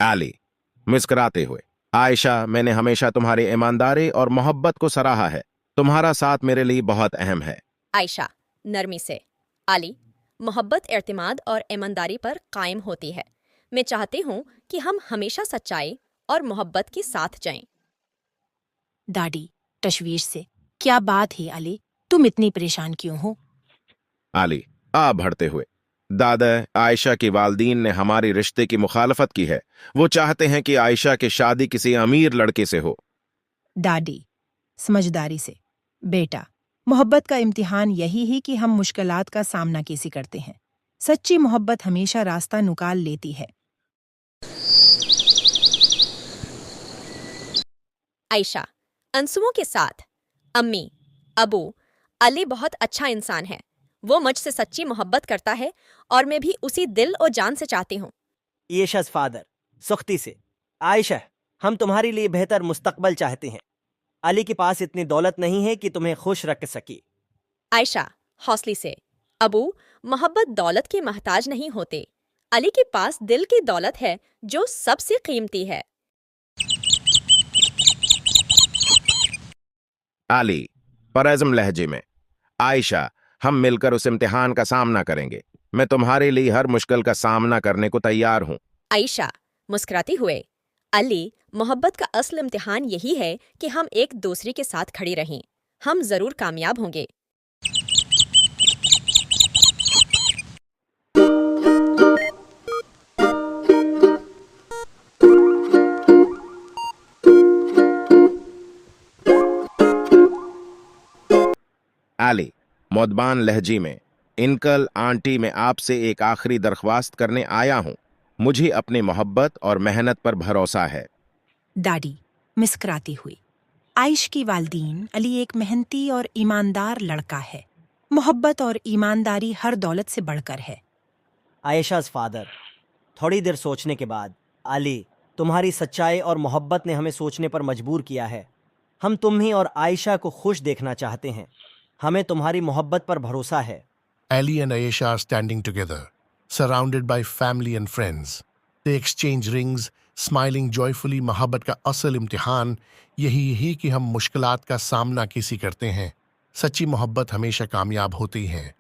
आली मुस्कुराते हुए, आयशा, मैंने हमेशा तुम्हारी ईमानदारी और मोहब्बत को सराहा है। तुम्हारा साथ मेरे लिए बहुत अहम है। आयशा नरमी से, आली, मोहब्बत एतमाद और ईमानदारी पर कायम होती है। मैं चाहती हूँ कि हम हमेशा सच्चाई और मोहब्बत के साथ जाएं। दादी तशवीश से, क्या बात है अली, तुम इतनी परेशान क्यों हो? आली आ भरते हुए, दादा, आयशा की वालदीन ने हमारी रिश्ते की मुखालफत की है। वो चाहते हैं कि आयशा की शादी किसी अमीर लड़के से हो। दादी समझदारी से, बेटा, मोहब्बत का इम्तिहान यही है कि हम मुश्किलात का सामना कैसे करते हैं। सच्ची मोहब्बत हमेशा रास्ता निकाल लेती है। आयशा अंसुओं के साथ, अम्मी, अबू, अली बहुत अच्छा इंसान है। वो मुझसे सच्ची मोहब्बत करता है और मैं भी उसी दिल और जान से चाहती हूँ। येशस फादर सख्ती से, आयशा, हम तुम्हारे लिए बेहतर मुस्तकबल चाहते हैं। अली के पास इतनी दौलत नहीं है कि तुम्हें खुश रख सके। आयशा हौसले से, अबू, मोहब्बत दौलत के मोहताज नहीं होते। अली के पास दिल की दौलत है जो सबसे कीमती है। आली परज़म लहजे में, आयशा, हम मिलकर उस इम्तिहान का सामना करेंगे। मैं तुम्हारे लिए हर मुश्किल का सामना करने को तैयार हूँ। आयशा मुस्कुराती हुए, अली, मोहब्बत का असल इम्तिहान यही है कि हम एक दूसरे के साथ खड़े रहें। हम जरूर कामयाब होंगे। आली मोदबान लहजी में, इनकल आंटी, मैं आपसे एक आखिरी दरख्वास्त करने आया हूँ। मुझे अपनी मोहब्बत और मेहनत पर भरोसा है। दादी मुस्कुराती हुई, आयश की वालदीन, अली एक मेहनती और ईमानदार लड़का है। मोहब्बत और ईमानदारी हर दौलत से बढ़कर है। आयशा's फादर थोड़ी देर सोचने के बाद, अली, तुम्हारी सच्चाई और मोहब्बत ने हमें सोचने पर मजबूर किया है। हम तुम्हें और आयशा को खुश देखना चाहते हैं। हमें तुम्हारी मोहब्बत पर भरोसा है। Ali and Ayesha are standing together, surrounded by family and friends. They exchange rings, smiling joyfully. मोहब्बत का असल इम्तिहान यही कि हम मुश्किलात का सामना कैसे करते हैं। सच्ची मोहब्बत हमेशा कामयाब होती है।